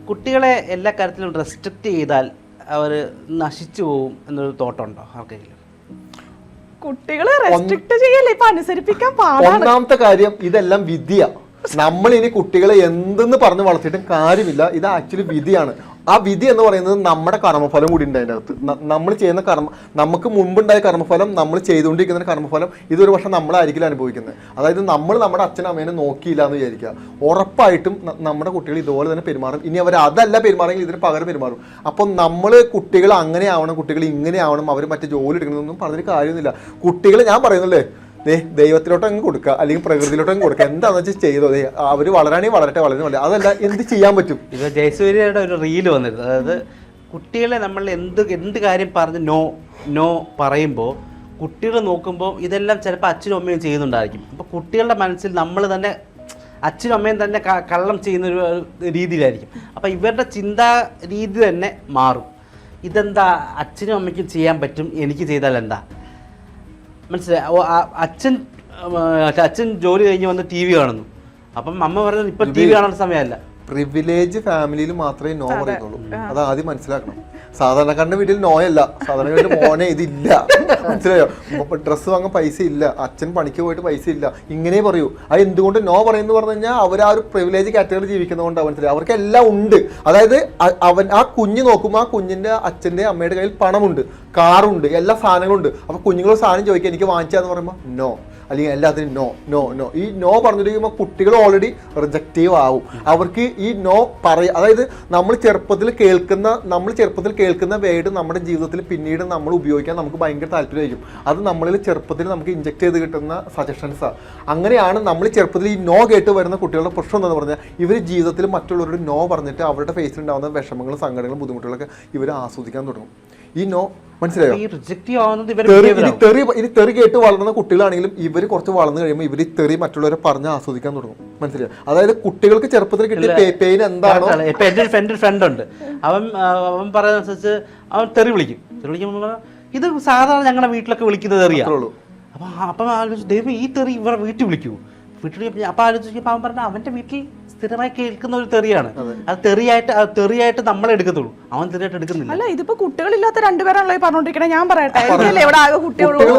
കുട്ടികളെ എല്ലാ കാര്യത്തിലും റെസ്ട്രിക്റ്റ് ചെയ്താൽ അവർ നശിച്ചു പോകും എന്നൊരു തോട്ടുണ്ടോ ആർക്കെങ്കിലും? കുട്ടികളെ റെസ്ട്രിക്ട് ചെയ്യല്ലേ, ഇപ്പൊ അനുസരിപ്പിക്കാൻ പാടാണ്. ഒന്നാമത്തെ കാര്യം, ഇതെല്ലാം വിധിയാ. നമ്മൾ ഇനി കുട്ടികളെ എന്തെന്ന് പറഞ്ഞ് വളർത്തിയിട്ടും കാര്യമില്ല. ഇത് ആക്ച്വലി വിധിയാണ്. ആ വിധി എന്ന് പറയുന്നത് നമ്മുടെ കർമ്മഫലം കൂടി ഉണ്ട് അതിൻ്റെ അകത്ത്. നമ്മൾ ചെയ്യുന്ന നമുക്ക് മുമ്പുണ്ടായ കർമ്മഫലം, നമ്മൾ ചെയ്തുകൊണ്ടിരിക്കുന്ന കർമ്മഫലം ഇതൊരു പക്ഷേ നമ്മളായിരിക്കില്ല അനുഭവിക്കുന്നത്. അതായത് നമ്മൾ നമ്മുടെ അച്ഛനും അമ്മേനെ നോക്കിയില്ല എന്ന് വിചാരിക്കുക, ഉറപ്പായിട്ടും നമ്മുടെ കുട്ടികൾ ഇതുപോലെ തന്നെ പെരുമാറും. ഇനി അവർ അതല്ല പെരുമാറെങ്കിൽ ഇതിന് പകരം പെരുമാറും. അപ്പം നമ്മൾ കുട്ടികൾ അങ്ങനെ ആവണം, കുട്ടികൾ ഇങ്ങനെ ആവണം, അവർ മറ്റേ ജോലി എടുക്കണമെന്നൊന്നും പറഞ്ഞിട്ട് കാര്യമൊന്നുമില്ല. കുട്ടികൾ ഞാൻ പറയുന്നല്ലേ, ദൈവത്തിലോട്ട് അങ്ങ് കൊടുക്കുക, അല്ലെങ്കിൽ പ്രകൃതിയിലോട്ട് അങ്ങ് കൊടുക്കുക, എന്താണെന്ന് വെച്ചാൽ ചെയ്തോ. അവർ വളരാണെങ്കിൽ വളരട്ടെ, വളരുന്നില്ല, അതല്ല എന്ത് ചെയ്യാൻ പറ്റും. ഇത് ജയസൂര്യയുടെ ഒരു റീല് വന്നിരുന്നു. അതായത് കുട്ടികളെ നമ്മൾ എന്ത് കാര്യം പറഞ്ഞ് നോ പറയുമ്പോൾ കുട്ടികൾ നോക്കുമ്പോൾ ഇതെല്ലാം ചിലപ്പോൾ അച്ഛനും അമ്മയും ചെയ്യുന്നുണ്ടായിരിക്കും. അപ്പോൾ കുട്ടികളുടെ മനസ്സിൽ നമ്മൾ തന്നെ അച്ഛനും അമ്മയും തന്നെ കള്ളം ചെയ്യുന്നൊരു രീതിയിലായിരിക്കും. അപ്പോൾ ഇവരുടെ ചിന്താ രീതി തന്നെ മാറും. ഇതെന്താ അച്ഛനും അമ്മയ്ക്കും ചെയ്യാൻ പറ്റും, എനിക്ക് ചെയ്താൽ എന്താ? മനസ്സിലായി? അച്ഛൻ ജോലി കഴിഞ്ഞ് വന്ന് ടി വി കാണുന്നു. അപ്പം അമ്മ പറയുന്നത് ഇപ്പം ടി വി കാണുന്ന സമയമല്ല. പ്രിവിലേജ് ഫാമിലിയിൽ മാത്രമേ നോ പറയുന്നുള്ളൂ. അത് ആദ്യം മനസ്സിലാക്കണം. സാധാരണക്കാരൻ്റെ വീട്ടിൽ നോയല്ല, സാധാരണക്കാരുടെ മോനെ ഇതില്ല. മനസ്സിലായോ? ഡ്രസ്സ് വാങ്ങാൻ പൈസ ഇല്ല, അച്ഛൻ പണിക്ക് പോയിട്ട് പൈസ ഇല്ല, ഇങ്ങനെ പറയൂ. അത് എന്തുകൊണ്ട് നോ പറയുന്നു പറഞ്ഞു കഴിഞ്ഞാൽ അവർ ആ ഒരു പ്രിവിലേജ് കാറ്റഗറി ജീവിക്കുന്നതുകൊണ്ടാണ്. മനസ്സിലായി? അവർക്ക് എല്ലാം ഉണ്ട്. അതായത് ആ കുഞ്ഞ് നോക്കുമ്പോൾ ആ കുഞ്ഞിൻ്റെ അച്ഛൻ്റെ അമ്മയുടെ കയ്യിൽ പണമുണ്ട്, കാറുണ്ട്, എല്ലാ സാധനങ്ങളുണ്ട്. അപ്പോൾ കുഞ്ഞുങ്ങളൊരു സാധനം ചോദിക്കുക എനിക്ക് വാങ്ങിച്ചാന്ന് പറയുമ്പോൾ നോ, അല്ലെങ്കിൽ എല്ലാത്തിനും നോ നോ നോ. ഈ നോ പറഞ്ഞിരിക്കുമ്പോൾ കുട്ടികൾ ഓൾറെഡി റിജക്റ്റീവ് ആവും. അവർക്ക് ഈ നോ അതായത് നമ്മൾ ചെറുപ്പത്തിൽ കേൾക്കുന്ന വേർഡ് നമ്മുടെ ജീവിതത്തിൽ പിന്നീട് നമ്മൾ ഉപയോഗിക്കാൻ നമുക്ക് ഭയങ്കര താല്പര്യമായിരിക്കും. അത് നമ്മളിൽ ചെറുപ്പത്തിൽ നമുക്ക് ഇൻജെക്ട് ചെയ്ത് കിട്ടുന്ന സജഷൻസാണ്. അങ്ങനെയാണ് നമ്മൾ ചെറുപ്പത്തിൽ ഈ നോ കേട്ട് വരുന്ന കുട്ടികളുടെ പ്രശ്നം എന്താണെന്ന് പറഞ്ഞാൽ, ഇവർ ജീവിതത്തിൽ മറ്റുള്ളവരോട് നോ പറഞ്ഞിട്ട് അവരുടെ ഫേസിൽ ഉണ്ടാകുന്ന വിഷമങ്ങളും സങ്കടങ്ങളും ബുദ്ധിമുട്ടുകളൊക്കെ ഇവർ ആസ്വദിക്കാൻ തുടങ്ങും. ഈ നോ മനസ്സിലായോ? ഇനി തെറി കേട്ട് വളർന്ന കുട്ടികളാണെങ്കിലും ഇവർ കുറച്ച് വളർന്നു കഴിയുമ്പോൾ ഇവർ തെറി മറ്റുള്ളവരെ പറഞ്ഞ് ആസ്വദിക്കാൻ തുടങ്ങും. മനസ്സിലായോ? അതായത് കുട്ടികൾക്ക് ചെറുപ്പത്തിൽ കിട്ടിയ പെയിൻ എന്താണോ. ഇപ്പൊ എന്റെ ഫ്രണ്ട് ഉണ്ട്, അവൻ പറയുന്നതനുസരിച്ച് അവൻ തെറി വിളിക്കുമ്പോൾ ഇത് സാധാരണ ഞങ്ങളുടെ വീട്ടിലൊക്കെ വിളിക്കുന്നത് തെറിയാണുള്ളൂ. അപ്പം ആലോചിച്ചു, ദൈവം ഈ തെറി ഇവരുടെ വീട്ടിൽ വിളിക്കൂ. അപ്പം ആലോചിച്ചപ്പോൾ അവൻ പറഞ്ഞ അവന്റെ വീട്ടിൽ സ്ഥിരമായി കേൾക്കുന്ന ഒരു തെറിയാണ്. അത് തെറിയായിട്ട് നമ്മളെ എടുക്കത്തുള്ളൂ, അവൻ തെറിയായിട്ട് എടുക്കുന്നില്ല. അല്ല, ഇതിപ്പോ കുട്ടികളില്ലാത്ത രണ്ടുപേരാണല്ലോ ഈ പറഞ്ഞോണ്ടിരിക്കണേ. ഞാൻ പറയട്ടെ, ഇവിടെ ആകെ കുട്ടികളുള്ളൂ.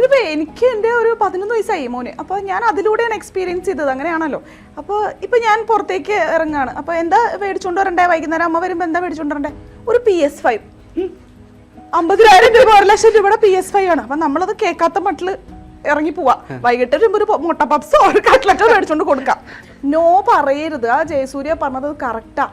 ഇതിപ്പോ എനിക്ക് എന്റെ ഒരു 11 വയസ്സായി മോന്. അപ്പൊ ഞാൻ അതിലൂടെയാണ് എക്സ്പീരിയൻസ് ചെയ്തത്. അങ്ങനെയാണല്ലോ. അപ്പൊ ഇപ്പൊ ഞാൻ പുറത്തേക്ക് ഇറങ്ങാണ്. അപ്പൊ എന്താ മേടിച്ചോണ്ട് വരണ്ടേ? വൈകുന്നേരം അമ്മ വരുമ്പോ എന്താ മേടിച്ചോണ്ട് വരണ്ടേ? ഒരു PS5. 50,000 രൂപ, 1,00,000 രൂപയുടെ PS5 ആണ്. അപ്പൊ നമ്മളത് കേൾക്കാത്ത മട്ടില് ഇറങ്ങി പോവാ. വൈകിട്ട് ഒരു മുട്ട പപ്സോ ഒരു കട്ട്ലറ്റോ മേടിച്ചോണ്ട് കൊടുക്കാം. നോ പറയരുത്. ആ ജയസൂര്യ പറഞ്ഞത് കറക്റ്റാ.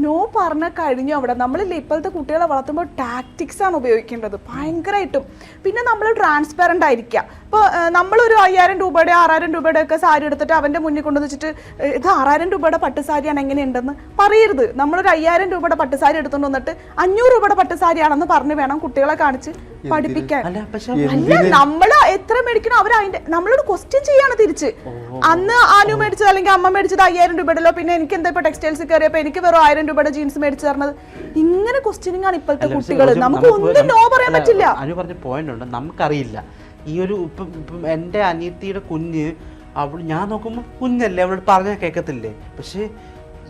നോ പറഞ്ഞ കഴിഞ്ഞു അവിടെ. നമ്മളില്ലേ ഇപ്പോഴത്തെ കുട്ടികളെ വളർത്തുമ്പോൾ ടാക്ടിക്സ് ആണ് ഉപയോഗിക്കേണ്ടത് ഭയങ്കരമായിട്ടും. പിന്നെ നമ്മൾ ട്രാൻസ്പെറൻ്റ് ആയിരിക്കുക. ഇപ്പോൾ നമ്മളൊരു 5,000 രൂപയുടെ 6,000 രൂപയുടെ ഒക്കെ സാരി എടുത്തിട്ട് അവൻ്റെ മുന്നിൽ കൊണ്ടു വെച്ചിട്ട് ഇത് 6,000 രൂപയുടെ പട്ടുസാരിയാണ് എങ്ങനെയുണ്ടെന്ന് പറയരുത്. നമ്മളൊരു 5,000 രൂപയുടെ പട്ടുസാരി എടുത്തുകൊണ്ട് വന്നിട്ട് 500 രൂപയുടെ പട്ടുസാരിയാണെന്ന് പറഞ്ഞ് വേണം കുട്ടികളെ കാണിച്ച് പഠിപ്പിക്കാൻ. അല്ല, നമ്മൾ എത്ര മേടിക്കണോ അവർ അതിന്റെ നമ്മളോട് ക്വസ്റ്റ്യൻ ചെയ്യാണ് തിരിച്ച്. അന്ന് ആനു മേടിച്ചത് അല്ലെങ്കിൽ അമ്മ മേടിച്ചത് 5,000 രൂപയുടെ, പിന്നെ എനിക്ക് എന്താ ഇപ്പൊ ടെക്സ്റ്റൈൽസ് കയറിയപ്പോ എനിക്ക് വെറും 1,000 രൂപയുടെ ജീൻസ് മേടിച്ചു തരണത്. ഇങ്ങനെ ക്വസ്റ്റ്യനിങ് ആണ് ഇപ്പോഴത്തെ കുട്ടികൾ. നമുക്ക് ഒന്നും നോ പറയാൻ പറ്റില്ല. അനു പറഞ്ഞ പോയിന്റ് ഉണ്ട്, നമുക്കറിയില്ല. ഈ ഒരു ഇപ്പം എൻ്റെ അനിയത്തിയുടെ കുഞ്ഞ്, ഞാൻ നോക്കുമ്പോൾ കുഞ്ഞല്ലേ, അവളോട് പറഞ്ഞാൽ കേൾക്കത്തില്ലേ. പക്ഷേ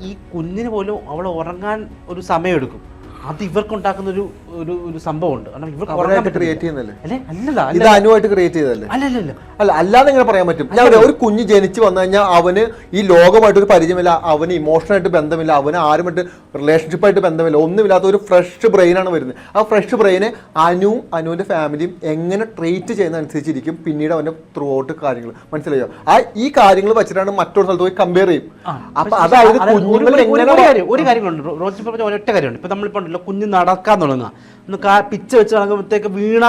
ഈ കുഞ്ഞിന് പോലും അവൾ ഉറങ്ങാൻ ഒരു സമയമെടുക്കും. അത് ഇവർക്കുണ്ടാക്കുന്ന ഒരു സംഭവമുണ്ട്. അല്ലാതെ എങ്ങനെ പറയാൻ പറ്റും? ഒരു കുഞ്ഞ് ജനിച്ചു വന്നു കഴിഞ്ഞാൽ അവന് ഈ ലോകമായിട്ടൊരു പരിചയമില്ല, അവന് ഇമോഷണലായിട്ട് ബന്ധമില്ല, അവന് ആരുമായിട്ട് റിലേഷൻഷിപ്പായിട്ട് ബന്ധമില്ല, ഒന്നുമില്ലാത്ത ഒരു ഫ്രഷ് ബ്രെയിനാണ് വരുന്നത്. ആ ഫ്രഷ് ബ്രെയിനെ അനുവിന്റെ ഫാമിലിയും എങ്ങനെ ട്രീറ്റ് ചെയ്യുന്ന അനുസരിച്ചിരിക്കും പിന്നീട് അവന്റെ ത്രൂ ഔട്ട് കാര്യങ്ങൾ. മനസ്സിലായോ? ഈ കാര്യങ്ങൾ വെച്ചിട്ടാണ് മറ്റൊരു സ്ഥലത്ത് പോയി കമ്പയർ ചെയ്യും. അപ്പൊ അതായത് കുഞ്ഞുങ്ങൾ ഒരു കാര്യങ്ങളുണ്ട്, റോജി പറഞ്ഞ ഒരൊറ്റ കാര്യമുണ്ട്. ഇപ്പൊ നമ്മളിപ്പോ കുഞ്ഞ് നടക്കാൻ തുടങ്ങുക, ഒന്ന് പിച്ച വെച്ച് നടക്കുമ്പോഴത്തേക്ക് വീണ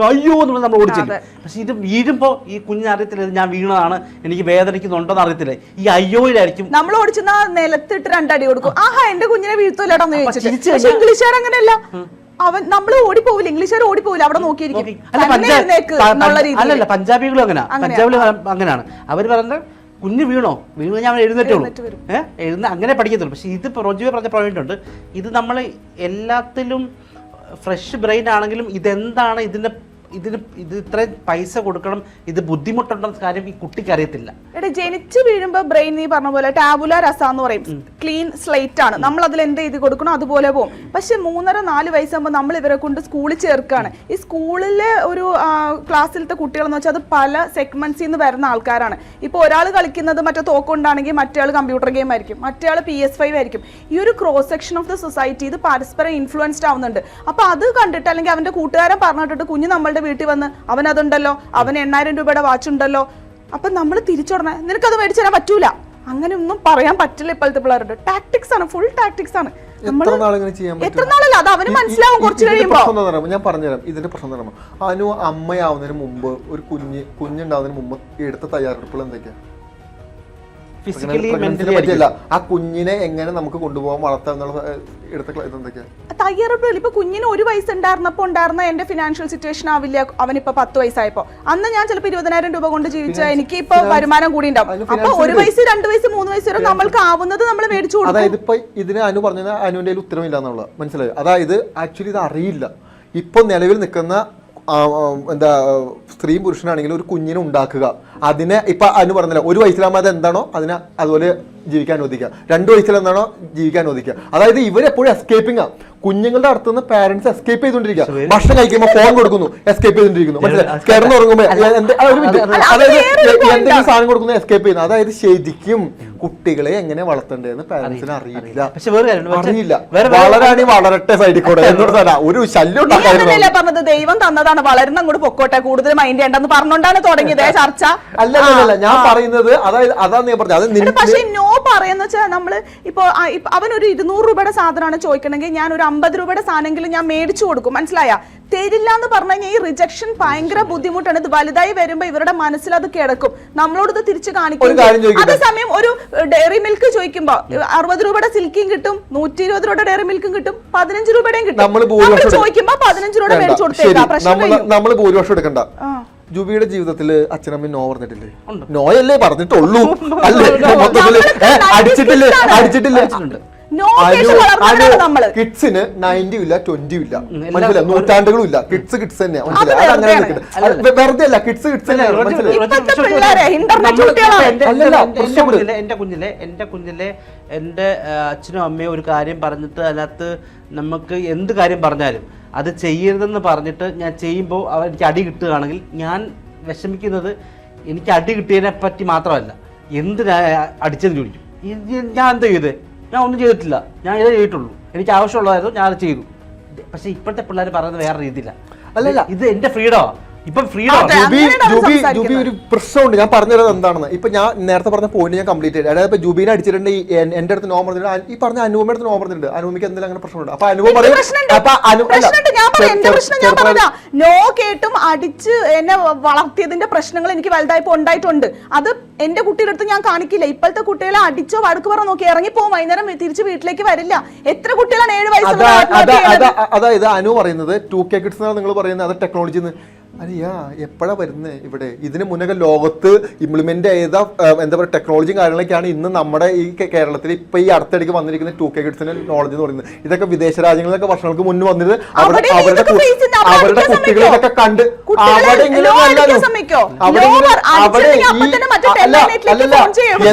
അയ്യോ എന്ന് നമ്മൾ ഓടിച്ചില്ല. പക്ഷെ ഇത് വീഴുമ്പോ ഈ കുഞ്ഞിന് അറിയത്തില്ല ഞാൻ വീണതാണ്, എനിക്ക് വേദനിക്കുന്നുണ്ടോന്ന് അറിയത്തില്ല. ഈ അയ്യോയിലായിരിക്കും നമ്മൾ ഓടിച്ചെന്നാ നിലത്തിട്ട് 2 അടി കൊടുക്കും. ആഹാ എന്റെ കുഞ്ഞിനെ വീഴ്ത്തൂലടാന്ന് ചോദിച്ചിട്ട്. പക്ഷെ ഇംഗ്ലീഷുകാർ അങ്ങനെയല്ല. അവൻ നമ്മൾ ഓടിപ്പോവില്ല, ഇംഗ്ലീഷുകാർ ഓടിപ്പോവില്ല, അവിടെ നോക്കിയിരിക്കും. അല്ലല്ല, പഞ്ചാബികളും അങ്ങനെയാണ്. അവർ പറയുന്നത് കുഞ്ഞ് വീണു കഴിഞ്ഞാൽ അവൻ എഴുന്നേറ്റുള്ളൂ, അങ്ങനെ പഠിക്കത്തുള്ളൂ. പക്ഷെ ഇത് റോജി പറഞ്ഞ പോയിന്റ് ഉണ്ട്. ഇത് നമ്മൾ എല്ലാത്തിലും ഫ്രഷ് ബ്രെയിൻ ആണെങ്കിലും ഇതെന്താണ് ഇതിന്റെ ഇത് ഇത്രയും പൈസ കൊടുക്കണം, ഇത് ബുദ്ധിമുട്ടുണ്ടെന്ന കാര്യം ഈ കുട്ടിക്ക് അറിയത്തില്ല. എടാ ജനിച്ചു വീഴുമ്പോ ബ്രെയിൻ നീ പറഞ്ഞ പോലെ ടാബുല രസ എന്ന് പറയും, ക്ലീൻ സ്ലേറ്റ് ആണ്, നമ്മൾ അതിൽ എന്ത് എഴുതി കൊടുക്കണോ അതുപോലെ പോകും. പക്ഷെ 3-4 വയസ്സാകുമ്പോൾ നമ്മൾ ഇവരെ കൊണ്ട് സ്കൂളിൽ ചേർക്കാണ്. ഈ സ്കൂളിലെ ഒരു ക്ലാസ്സിലത്തെ കുട്ടികളെന്ന് വെച്ചാൽ അത് പല സെഗ്മെന്റ്സിൽ നിന്ന് വരുന്ന ആൾക്കാരാണ്. ഇപ്പൊ ഒരാൾ കളിക്കുന്നത് മറ്റേ തോക്കൊണ്ടാണെങ്കിൽ മറ്റേ ആൾ കമ്പ്യൂട്ടർ ഗെയിം ആയിരിക്കും, മറ്റേ ആൾ PS5 ആയിരിക്കും. ഈ ഒരു cross section of the society ഇത് പരസ്പരം ഇൻഫ്ലുവൻസ്ഡ് ആവുന്നുണ്ട്. അപ്പൊ അത് കണ്ടിട്ട് അല്ലെങ്കിൽ അവന്റെ കൂട്ടുകാരൻ പറഞ്ഞിട്ട് കുഞ്ഞ് നമ്മളുടെ വീട്ടിൽ വന്ന് അവൻ അതുണ്ടല്ലോ, അവന് 8000 രൂപയുടെ വാച്ച് ഉണ്ടല്ലോ, അപ്പൊ നമ്മൾ തിരിച്ചുടനെ നിനക്കത് മേടിച്ചു തരാൻ പറ്റൂല, അങ്ങനെ ഒന്നും പറയാൻ പറ്റില്ല. ഇപ്പോഴത്തെ പിള്ളേരുടെ ടാക്ടിക്സ് ആണ്, ഫുൾ ടാക്ടിക്സ് ആണ്. എത്ര നാളല്ല അത് അവന് മനസ്സിലാവും കുറച്ച് കഴിയുമ്പോ. ഞാൻ പറഞ്ഞുതരാം ഇതിന്റെ പ്രശ്നം തരാമോ. അനു അമ്മയാവുന്നതിന് മുമ്പ് ഒരു കുഞ്ഞുണ്ടാവുന്നതിന് മുമ്പ് എടുത്ത തയ്യാറെടുപ്പുകൾ എന്തൊക്കെയാ? പറ്റില്ല ആ കുഞ്ഞിനെ എങ്ങനെ നമുക്ക് കൊണ്ടുപോകാൻ വളർത്താം എന്നുള്ള എന്തൊക്കെയാ തയ്യാറെടുപ്പ്. ഇപ്പൊ കുഞ്ഞിന് 1 വയസ്സുണ്ടായിരുന്നപ്പോ ഉണ്ടായിരുന്ന എന്റെ ഫിനാൻഷ്യൽ സിറ്റുവേഷൻ ആവില്ല അവനിപ്പോ 10 വയസ്സായപ്പോ. അന്ന് ഞാൻ ചിലപ്പോ 20,000 രൂപ കൊണ്ട് ജീവിച്ച എനിക്ക് ഇപ്പൊ വരുമാനം കൂടി ഉണ്ടാവും. അപ്പൊ 1 വയസ്സ് 2 വയസ്സ് 3 വയസ്സ് വരെ നമ്മൾക്ക് ആവുന്നത് നമ്മൾ മേടിച്ചു കൊടുക്കും. അതായത് ഇപ്പൊ ഇതിന് അനു പറഞ്ഞത് അനുവിന്റെ ഉത്തരവില്ല എന്നുള്ള മനസ്സിലായോ. അതായത് ആക്ച്വലി ഇത് അറിയില്ല. ഇപ്പൊ നിലവിൽ നിൽക്കുന്ന സ്ത്രീയും പുരുഷനാണെങ്കിലും ഒരു കുഞ്ഞിനെ ഉണ്ടാക്കുക, അതിനെ ഇപ്പൊ അനു പറഞ്ഞില്ല 1 വയസ്സിലാകുമ്പോൾ അത് എന്താണോ അതിനെ അതുപോലെ ജീവിക്കാൻ അനുവദിക്കുക, 2 വയസ്സിലെന്താണോ ജീവിക്കാൻ അനുവദിക്കുക. അതായത് ഇവരെപ്പോഴും എസ്കേപ്പിംഗ് ആ. കുഞ്ഞുങ്ങളുടെ അടുത്തുനിന്ന് പാരന്റ്സ് എസ്കേപ്പ് ചെയ്തോണ്ടിരിക്കുക. ഭക്ഷണം കഴിക്കുമ്പോൾ ഫോൺ കൊടുക്കുന്നു, എസ്കേപ്പ് ചെയ്തോണ്ടിരിക്കുന്നു. മനസ്സിലായി, കിടന്നുറങ്ങുമ്പോൾ അതായത് എന്തെങ്കിലും സാധനം കൊടുക്കുന്നു, എസ്കേപ്പ് ചെയ്യുന്നു. അതായത് ശരിക്കും കുട്ടികളെ എങ്ങനെ വളർത്തണ്ടേന്ന് പാരന്റ്സിന് അറിയില്ല. വളരാണി വളരട്ടെ സൈഡിൽ കൂടെ എന്നോട് ഒരു ശല്യം പറഞ്ഞത് ദൈവം തന്നതാണ്, വളരുന്ന അങ്ങോട്ട് പൊക്കോട്ടെ, കൂടുതൽ മൈൻഡ് ചെയ്യണ്ടെന്ന് പറഞ്ഞോണ്ടാണ് തുടങ്ങിയത് ചർച്ച. അല്ല ഞാൻ പറയുന്നത് അതായത് അതാണ് ഞാൻ പറഞ്ഞത്. പക്ഷെ നോ പറയുന്ന വെച്ചാൽ നമ്മള് ഇപ്പൊ അവനൊരു 200 രൂപയുടെ സാധനമാണ് ചോദിക്കണമെങ്കിൽ ഞാൻ ഒരു 50 രൂപയുടെ സാധനമെങ്കിലും ഞാൻ മേടിച്ചു കൊടുക്കും. മനസ്സിലായ? തരില്ല എന്ന് പറഞ്ഞു കഴിഞ്ഞാൽ ഈ റിജക്ഷൻ ഭയങ്കര ബുദ്ധിമുട്ടാണ്. ഇത് വലുതായി വരുമ്പോ ഇവരുടെ മനസ്സിൽ അത് കിടക്കും, നമ്മളോട് ഇത് തിരിച്ചു കാണിക്കും. അതേസമയം ഒരു ഡയറി മിൽക്ക് ചോദിക്കുമ്പോ 60 രൂപയുടെ സിൽക്കിയും കിട്ടും, 120 രൂപയുടെ ഡയറി മിൽക്കും കിട്ടും, 15 രൂപയുടെയും കിട്ടും. ചോദിക്കുമ്പോ 15 രൂപയുടെ മേടിച്ചു കൊടുത്തേക്കാം. പ്രശ്നം നമ്മള് ഭൂരിപക്ഷം എടുക്കണ്ട. ജുബിയുടെ ജീവിതത്തിൽ അച്ഛനമ്മ നോ പറഞ്ഞിട്ടില്ലേ? നോയല്ലേ പറഞ്ഞിട്ടുള്ളൂ അല്ലേ? മൊത്തത്തില് അടിച്ചിട്ടില്ലേ? കിഡ്സിന് 90 ഇല്ല 20 ഇല്ല, മനസ്സിലായി, നൂറ്റാണ്ടുകളും ഇല്ല. കിഡ്സ് തന്നെയാ, മനസ്സിലായി. അത് അങ്ങനെ വെറുതെ അല്ല, കിഡ്സ് തന്നെയാണ്, മനസ്സിലായി. എന്റെ കുഞ്ഞിലെ എന്റെ അച്ഛനും അമ്മയും ഒരു കാര്യം പറഞ്ഞിട്ട് അതിനകത്ത് നമുക്ക് എന്ത് കാര്യം പറഞ്ഞാലും അത് ചെയ്യരുതെന്ന് പറഞ്ഞിട്ട് ഞാൻ ചെയ്യുമ്പോൾ എനിക്ക് അടി കിട്ടുകയാണെങ്കിൽ ഞാൻ വിഷമിക്കുന്നത് എനിക്ക് അടി കിട്ടിയതിനെ പറ്റി മാത്രമല്ല, എന്തിനാ അടിച്ചെന്ന് ചോദിക്കും. ഞാൻ എന്താ ചെയ്തേ? ഞാൻ ഒന്നും ചെയ്തിട്ടില്ല, ഞാൻ ഇതേ ചെയ്തിട്ടുള്ളൂ, എനിക്ക് ആവശ്യമുള്ളതായിരുന്നു, ഞാൻ അത് ചെയ്തു. പക്ഷെ ഇപ്പോഴത്തെ പിള്ളേർ പറയുന്നത് വേറെ രീതിയില്ല. അല്ലല്ല, ഇത് എന്റെ ഫ്രീഡമാണ്. ഇപ്പം ജൂബി ഒരു പ്രശ്നമുണ്ട്. ഞാൻ പറഞ്ഞത് എന്താണെന്ന് ഇപ്പൊ ഞാൻ നേരത്തെ പറഞ്ഞ പോയിന്റ് ഞാൻ കംപ്ലീറ്റ് ചെയ്തു. അതായത് ഇപ്പൊ ജൂബിനെ അടിച്ചിട്ടുണ്ട്, എന്റെ അടുത്ത് നോ പറഞ്ഞിട്ടുണ്ട്, ഈ പറഞ്ഞ അനുപമയുടെ അടുത്ത് നോ പറഞ്ഞിട്ടുണ്ട്. അനുപമയ്ക്ക് എന്തെങ്കിലും അങ്ങനെ പ്രശ്നമുണ്ട്? അപ്പൊ അനുപമ നോ കേട്ടും അടിച്ച് എന്നെ വളർത്തിയതിന്റെ പ്രശ്നങ്ങൾ എനിക്ക് വലുതായപ്പോ ഉണ്ടായിട്ടുണ്ട്. അത് എന്റെ കുട്ടിയുടെ അടുത്ത് ഞാൻ കാണിക്കില്ല. ഇപ്പോഴത്തെ കുട്ടികളെ അടിച്ചോ വഴക്ക് പറ നോക്കി ഇറങ്ങിപ്പോവും, വൈകുന്നേരം തിരിച്ച് വീട്ടിലേക്ക് വരില്ല. എത്ര കുട്ടികളാണ് 7 വയസ്സുള്ള? അതായത് അനു പറയുന്നത് 2K കിഡ്സ് എന്നാണ് നിങ്ങൾ പറയുന്നത്, അത് ടെക്നോളജി. അല്ലയാ എപ്പോഴാ വരുന്നത് ഇവിടെ? ഇതിന് മുന്നേ ലോകത്ത് ഇംപ്ലിമെന്റ് ചെയ്ത എന്താ പറയുക ടെക്നോളജിയും കാര്യങ്ങളൊക്കെയാണ് ഇന്ന് നമ്മുടെ ഈ കേരളത്തിൽ ഇപ്പൊ ഈ അടുത്തിടയ്ക്ക് വന്നിരിക്കുന്ന 2K കിഡ്സിന്റെ നോളജ് എന്ന് പറയുന്നത്. ഇതൊക്കെ വിദേശ രാജ്യങ്ങളിലൊക്കെ വർഷങ്ങൾക്ക് മുന്നേ വന്നിട്ട് അവരുടെ കുട്ടികൾ ഇതൊക്കെ കണ്ട് അവിടെ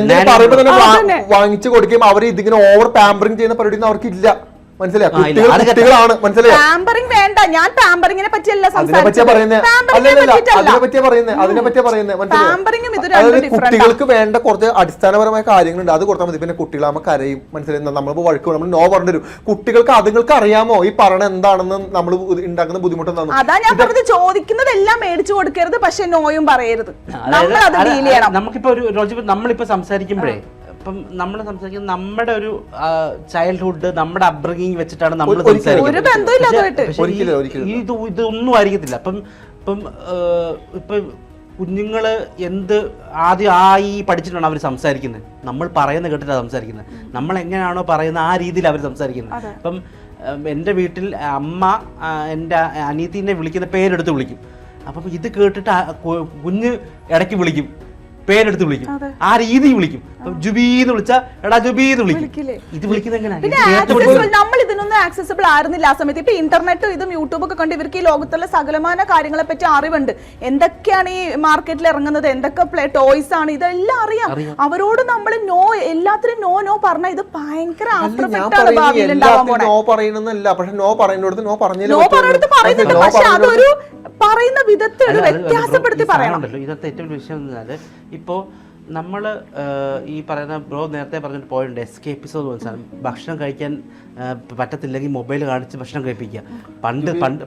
എന്തെങ്കിലും പറയുമ്പോ തന്നെ വാങ്ങിച്ചു കൊടുക്കുകയും അവർ ഇതിങ്ങനെ ഓവർ പാമ്പറിങ് ചെയ്യുന്ന പരിപാടി അവർക്ക് ഇല്ല. കുട്ടികളാണ്, മനസ്സിലായോ? പാമ്പറിംഗ് വേണ്ട. ഞാൻ പാമ്പറിങ്ങിനെ പറ്റിയല്ല കുട്ടികൾക്ക് വേണ്ട കുറച്ച് അടിസ്ഥാനപരമായ കാര്യങ്ങളുണ്ട്, അത് കൊടുത്താൽ മതി. പിന്നെ കുട്ടികളാകുമ്പോൾ കരയും, മനസ്സിലായി. നമ്മളിപ്പോ വഴക്ക് നമ്മൾ നോ പറഞ്ഞു തരും. കുട്ടികൾക്ക് അതുങ്ങൾക്ക് അറിയാമോ ഈ പറയണ എന്താണെന്ന് നമ്മൾ ഉണ്ടാക്കുന്ന ബുദ്ധിമുട്ടെന്താണെന്ന്? അതാ ഞാൻ പറഞ്ഞത്, ചോദിക്കുന്നതെല്ലാം മേടിച്ചു കൊടുക്കരുത്, പക്ഷെ നോയും പറയരുത്. നമ്മൾ അത് ഡീൽ ചെയ്യണം. നമുക്കിപ്പോ നമ്മളിപ്പോ സംസാരിക്കുമ്പോഴേ ഇപ്പം നമ്മൾ സംസാരിക്കുന്നത് നമ്മുടെ ഒരു ചൈൽഡ്ഹുഡ്, നമ്മുടെ അപ്ബ്രിംഗിങ് വെച്ചിട്ടാണ് നമ്മൾ ഇതൊന്നും ആയിരിക്കത്തില്ല. ഇപ്പം കുഞ്ഞുങ്ങള് ആദ്യം പഠിച്ചിട്ടാണ് അവർ സംസാരിക്കുന്നത്. നമ്മൾ പറയുന്ന കേട്ടിട്ടാണ് സംസാരിക്കുന്നത്. നമ്മൾ എങ്ങനെയാണോ പറയുന്നത് ആ രീതിയിൽ അവർ സംസാരിക്കുന്നത്. ഇപ്പം എൻ്റെ വീട്ടിൽ അമ്മ എൻ്റെ അനിയത്തിനെ വിളിക്കുന്ന പേരെടുത്ത് വിളിക്കും. അപ്പം ഇത് കേട്ടിട്ട് കുഞ്ഞ് ഇടയ്ക്ക് വിളിക്കും, പേരെടുത്ത് വിളിക്കും, ആ രീതി വിളിക്കും. ജുബീന്ന് വിളിച്ചാ എടാ ജുബീന്ന് വിളിക്കും. ഇത് വിളിക്കുന്നത് എങ്ങനെയാ? നമ്മൾ ഇതിനൊന്നും ആക്സസിബിൾ ആയിരുന്നില്ല ആ സമയത്ത്. ഇപ്പൊ ഇന്റർനെറ്റും ഇതും യൂട്യൂബൊക്കെ കണ്ട് ഇവർക്ക് ഈ ലോകത്തുള്ള സകലമാന കാര്യങ്ങളെ പറ്റി അറിവുണ്ട്. എന്തൊക്കെയാണ് ഈ മാർക്കറ്റിൽ ഇറങ്ങുന്നത്, എന്തൊക്കെ ടോയ്സ് ആണ്, ഇതെല്ലാം അറിയാം. അവരോട് നമ്മൾ നോ, എല്ലാത്തിനും നോ നോ പറഞ്ഞാൽ ഇത് ഭയങ്കര ആഫ്റ്റർ എഫക്റ്റ് ആണ് ഭാവിയിൽ ഉണ്ടാവാൻ പോണേ. നോ പറയുന്നില്ല, പക്ഷെ നോ പറയുന്നിടത്ത് നോ പറഞ്ഞില്ല. നോ പറയുന്നത് പറയുന്നുണ്ട്, പക്ഷെ അതൊരു പറയുന്ന വിധത്തിൽ ഒരു വ്യത്യാസപ്പെടുത്തി പറയണം. ഇതൊക്കെ ഏറ്റവും വിഷയം എന്ന് പറഞ്ഞാൽ ഇപ്പോ നമ്മള് ഈ പറയുന്ന ബ്രോ നേരത്തെ പറഞ്ഞിട്ട് പോയിട്ടുണ്ട് എസ്കേപ്പിസം എന്ന് പറഞ്ഞാൽ ഭക്ഷണം കഴിക്കാൻ പറ്റത്തില്ലെങ്കിൽ മൊബൈൽ കാണിച്ച് ഭക്ഷണം കഴിപ്പിക്കുക.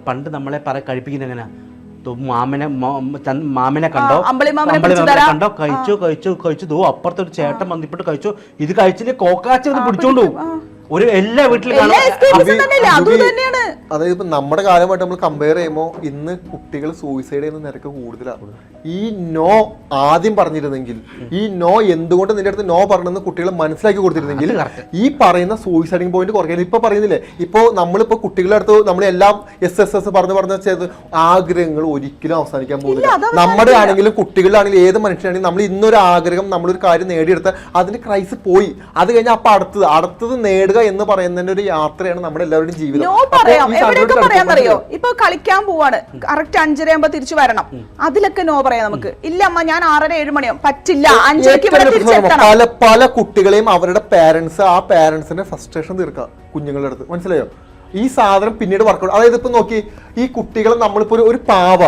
പണ്ട് നമ്മളെ കഴിപ്പിക്കുന്ന എങ്ങനെയാ? മാമനെ കണ്ടോ, കണ്ടോ, കഴിച്ചു അപ്പുറത്തൊരു ചേട്ടൻ വന്നിട്ട് കഴിച്ചു, ഇത് കഴിച്ചില്ലേ കോക്കാച്ച പിടിച്ചോണ്ട് പോകും. ഒരു എല്ലാ വീട്ടിലും അതായത് ഇപ്പൊ നമ്മുടെ കാലമായിട്ട് നമ്മൾ കമ്പയർ ചെയ്യുമ്പോൾ ഇന്ന് കുട്ടികൾ സൂയിസൈഡ് ചെയ്യുന്ന നിരക്ക് കൂടുതലാണ്. ഈ നോ ആദ്യം പറഞ്ഞിരുന്നെങ്കിൽ, ഈ നോ എന്തുകൊണ്ട് നിന്റെ അടുത്ത് നോ പറഞ്ഞെന്ന് കുട്ടികളെ മനസ്സിലാക്കി കൊടുത്തിരുന്നെങ്കിൽ ഈ പറയുന്ന സൂയിസൈഡിങ് പോയിന്റ് കുറയ്ക്കാൻ. ഇപ്പൊ പറയുന്നില്ലേ, ഇപ്പൊ നമ്മളിപ്പോ കുട്ടികളുടെ അടുത്ത് നമ്മളെല്ലാം SSS പറഞ്ഞ ചെയ്ത് ആഗ്രഹങ്ങൾ ഒരിക്കലും അവസാനിക്കാൻ പോകുന്നില്ല. നമ്മുടെ ആണെങ്കിലും കുട്ടികളാണെങ്കിലും ഏത് മനുഷ്യനാണെങ്കിലും നമ്മൾ ഇന്നൊരു ആഗ്രഹം, നമ്മളൊരു കാര്യം നേടിയെടുത്ത് അതിന് ക്രൈസ് പോയി, അത് കഴിഞ്ഞാൽ അപ്പൊ അടുത്തത് നേടുക എന്ന് പറയുന്നതിന്റെ ഒരു യാത്രയാണ് നമ്മുടെ എല്ലാവരുടെയും ജീവിതം. പറയാന്നറിയോ, ഇപ്പൊ കളിക്കാൻ പോവാണ്, കറക്റ്റ് 5:30 ആകുമ്പോ തിരിച്ചു വരണം, അതിലൊക്കെ നോ പറയാം നമുക്ക്. ഇല്ല അമ്മ ഞാൻ 6:30-7 മണിയാവും, പറ്റില്ല 5:00 പല കുട്ടികളെയും അവരുടെ പാരന്റ്സ് ആ പാരന്റ്സിന്റെ ഫ്രസ്ട്രേഷൻ തീർക്കുക കുഞ്ഞുങ്ങളുടെ അടുത്ത്. മനസ്സിലായോ? ഈ സാധനം പിന്നീട് വർക്കൗട്ട്. അതായത് ഇപ്പൊ നോക്കി, ഈ കുട്ടികളെ നമ്മളിപ്പോ ഒരു പാവ,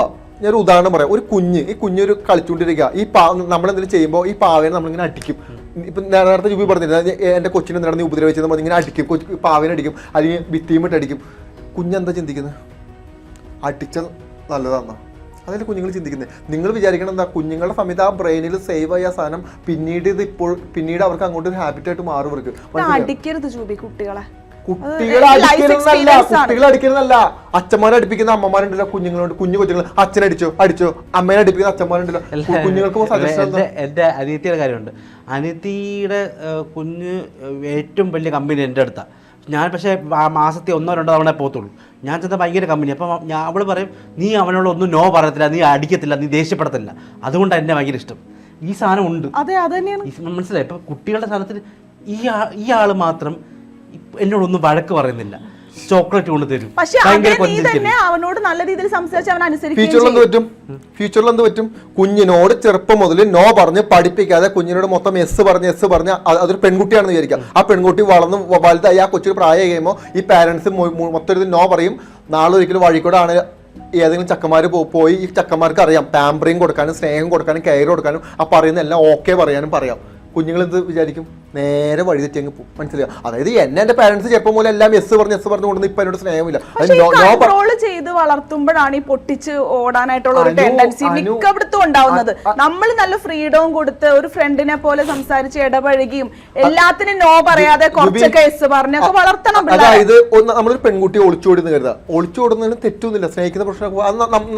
ഞാനൊരു ഉദാഹരണം പറയാം. ഒരു കുഞ്ഞൊരു കളിച്ചുകൊണ്ടിരിക്കുക, ഈ നമ്മളെന്തെങ്കിലും ചെയ്യുമ്പോൾ ഈ പാവേനെ നമ്മളിങ്ങനെ അടിക്കും. ഇപ്പൊ നേരത്തെ ജൂബി പറഞ്ഞില്ല, എന്റെ കൊച്ചിനെ നടന്ന് ഉപദ്രവിച്ചത് നമ്മൾ ഇങ്ങനെ അടിക്കും, പാവേനെ അടിക്കും, അല്ലെങ്കിൽ ഭിത്തിയുമിട്ട് അടിക്കും. കുഞ്ഞെന്താ ചിന്തിക്കുന്നത്? അടിച്ച നല്ലതാണെന്നാ. അതല്ലേ കുഞ്ഞുങ്ങൾ ചിന്തിക്കുന്നത്. നിങ്ങൾ വിചാരിക്കണം എന്താ, കുഞ്ഞുങ്ങളുടെ സമയത്ത് ആ ബ്രെയിനിൽ സേവ് ആയ സാധനം പിന്നീട് അവർക്ക് അങ്ങോട്ട് ഒരു ഹാബിറ്റായിട്ട് മാറും. അവർക്ക് അടിക്കരുത് ജൂബി കുട്ടികളെ. കുട്ടികളെ അടിക്കുന്നതല്ല, അച്ഛന്മാരെ അടിപ്പിക്കുന്ന അമ്മമാരുണ്ടല്ലോ കുഞ്ഞുങ്ങളോട്. കുഞ്ഞുങ്ങൾ അച്ഛനെ അടിച്ചോ അമ്മേനെ അടിപ്പിക്കുന്ന അച്ഛന്മാരുണ്ടല്ലോ. കുഞ്ഞുങ്ങൾക്ക് എന്റെ അനിയത്തിയുടെ കാര്യമുണ്ട്. അനിയത്തിയുടെ കുഞ്ഞ് ഏറ്റവും വലിയ കമ്പനി എൻ്റെ അടുത്താണ്. ഞാൻ പക്ഷേ മാസത്തിൽ 1-2 തവണ പോകത്തുള്ളൂ. ഞാൻ ചെന്നാൽ ഭയങ്കര കമ്പനി. അപ്പം അവൾ പറയും, നീ അവനോട് ഒന്നും നോ പറയത്തില്ല, നീ അടിക്കത്തില്ല, നീ ദേഷ്യപ്പെടത്തില്ല. അതുകൊണ്ടാണ് എന്നെ ഭയങ്കര ഇഷ്ടം. ഈ സാധനം ഉണ്ട്, മനസ്സിലായി. ഇപ്പം കുട്ടികളുടെ സാധനത്തിന് ഈ ആള് മാത്രം എന്നോടൊന്നും വഴക്ക് പറയുന്നില്ല, ചോക്ലേറ്റ് കൊണ്ട് തരും. അവനോട് നല്ല രീതിയിൽ സംസാരിച്ച് അവൻ അനുസരിക്കും. ഫ്യൂച്ചറിൽ എന്ത് പറ്റും? കുഞ്ഞിനോട് ചെറുപ്പം മുതൽ നോ പറഞ്ഞ് പഠിപ്പിക്കാതെ കുഞ്ഞിനോട് മൊത്തം എസ് പറഞ്ഞ് അതൊരു പെൺകുട്ടിയാണെന്ന് വിചാരിക്കാം. ആ പെൺകുട്ടി വളർന്ന് വലുതായി ആ കൊച്ചിന് പ്രായം കഴിയുമ്പോൾ ഈ പാരന്റ്സ് മൊത്തം നോ പറയും. നാളെ ഒരിക്കലും വഴിക്കൂടാണ് ഏതെങ്കിലും ചക്കന്മാർ പോയി, ഈ ചക്കന്മാർക്ക് അറിയാം പാമ്പറിങ് കൊടുക്കാനും സ്നേഹം കൊടുക്കാനും കെയർ കൊടുക്കാനും ആ പറയുന്ന എല്ലാം ഓക്കെ പറയാനും പറയാം. കുഞ്ഞുങ്ങൾ എന്ത് വിചാരിക്കും? നേരെ വഴി തെറ്റി അങ്ങ് പോകും. മനസ്സിലായോ? അതായത് എന്റെ പാരന്റ്സ് ചെറുപ്പം പോലെ എല്ലാം എസ് പറഞ്ഞ് കൊണ്ടുവന്ന് ഇപ്പൊ എന്നോട് സ്നേഹമില്ല. കൺട്രോൾ ചെയ്ത് വളർത്തുമ്പോഴാണ് ഈ പൊട്ടിച്ച് ഓടാനായിട്ടുള്ള ഒരു ടെൻഡൻസി മിക്കവിടത്തും ഉണ്ടാവുന്നത്. നമ്മൾ നല്ല ഫ്രീഡവും കൊടുത്ത് ഒരു ഫ്രണ്ടിനെ പോലെ സംസാരിച്ച് ഇടപഴകിയും എല്ലാത്തിനും നോ പറയാതെ കുറച്ചൊക്കെ എസ് പറഞ്ഞൊക്കെ വളർത്തണം. അതായത് നമ്മളൊരു പെൺകുട്ടി ഒളിച്ചോടുന്ന കരുതാ, ഒളിച്ചോടുന്നതിന് തെറ്റൊന്നുമില്ല, സ്നേഹിക്കുന്ന പ്രശ്നം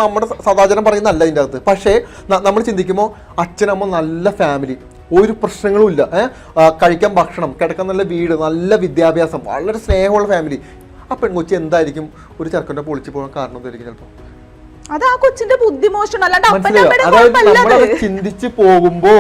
നമ്മുടെ സദാചാരം പറയുന്നല്ല ഇതിന്റെ അകത്ത്. പക്ഷേ നമ്മൾ ചിന്തിക്കുമ്പോൾ അച്ഛനമ്മ നല്ല ഫാമിലി, ഒരു പ്രശ്നങ്ങളും ഇല്ല, കഴിക്കാൻ ഭക്ഷണം, കിടക്കാൻ നല്ല വീട്, നല്ല വിദ്യാഭ്യാസം, വളരെ സ്നേഹമുള്ള ഫാമിലി. ആ പെൺകൊച്ചി എന്തായിരിക്കും ഒരു ചെറുക്കൻ്റെ പൊളിച്ചു പോകാൻ കാരണം എന്തായിരിക്കും? ചിലപ്പോൾ അത് ആ കൊച്ചിന്റെ ബുദ്ധിമോശം. അതായത് ചിന്തിച്ച് പോകുമ്പോ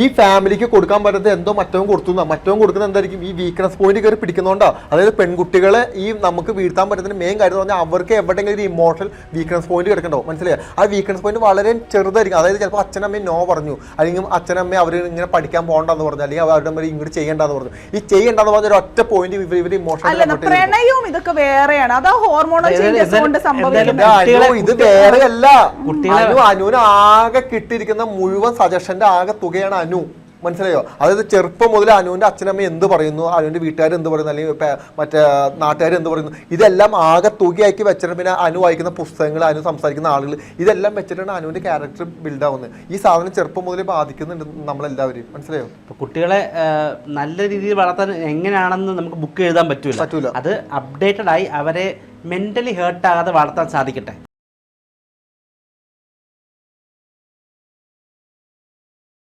ഈ ഫാമിലിക്ക് കൊടുക്കാൻ പറ്റാത്ത എന്തോ മറ്റവും കൊടുക്കുന്ന എന്തായിരിക്കും? ഈ വീക്ക്നെസ് പോയിന്റ് കയറി പിടിക്കുന്നതുകൊണ്ടാ. അതായത് പെൺകുട്ടികളെ ഈ നമുക്ക് വീഴ്ത്താൻ പറ്റുന്ന മെയിൻ കാര്യം എന്ന് പറഞ്ഞാൽ അവർക്ക് എവിടെയെങ്കിലും ഒരു ഇമോഷണൽ വീക്ക്നെസ് പോയിന്റ് കിടക്കണ്ടാവും. മനസ്സിലായോ? ആ വീക്ക്നെസ് പോയിന്റ് വളരെ ചെറുതായിരിക്കും. അതായത് ചിലപ്പോൾ അച്ഛനമ്മയും നോ പറഞ്ഞു, അല്ലെങ്കിൽ അച്ഛനമ്മയും അവർ ഇങ്ങനെ പഠിക്കാൻ പോകണ്ടെന്ന് പറഞ്ഞു, അല്ലെങ്കിൽ അവരുടെ അമ്മ ഇങ്ങോട്ട് ചെയ്യേണ്ടെന്ന് പറഞ്ഞു. ഈ ചെയ്യേണ്ടെന്ന് പറഞ്ഞ ഒരു ഒറ്റ പോയിന്റ് ഇവർ ഇമോഷണൽ പ്രണയവും ഇതൊക്കെ വേറെയാണ്. അതാ ഹോർമോണൽ ചേഞ്ചസ് കൊണ്ട് സംഭവിക്കുന്നത്. ഇത് വേറെയല്ല. അനുവിന് ആകെ കിട്ടിയിരിക്കുന്ന മുഴുവൻ സജഷന്റെ ആകെ തുകയാണ് അനു. മനസ്സിലായോ? അതായത് ചെറുപ്പം മുതൽ അനുവിന്റെ അച്ഛനമ്മ എന്ത് പറയുന്നു, അനുവിന്റെ വീട്ടുകാർ എന്ത് പറയുന്നു, അല്ലെങ്കിൽ മറ്റേ നാട്ടുകാർ എന്ത് പറയുന്നു, ഇതെല്ലാം ആകെ തുകയാക്കി വെച്ചിട്ട് പിന്നെ അനു വായിക്കുന്ന പുസ്തകങ്ങൾ, അനു സംസാരിക്കുന്ന ആളുകൾ, ഇതെല്ലാം വെച്ചിട്ടാണ് അനുവിന്റെ ക്യാരക്ടർ ബിൽഡ് ആവുന്നത്. ഈ സാധനം ചെറുപ്പം മുതൽ ബാധിക്കുന്നുണ്ട് നമ്മളെല്ലാവരും. മനസ്സിലായോ? കുട്ടികളെ നല്ല രീതിയിൽ വളർത്താൻ എങ്ങനെയാണെന്ന് നമുക്ക് ബുക്ക് എഴുതാൻ പറ്റൂല. അത് അപ്ഡേറ്റഡ് ആയി അവരെ മെന്റലി ഹേർട്ട് ആകാതെ വളർത്താൻ സാധിക്കട്ടെ.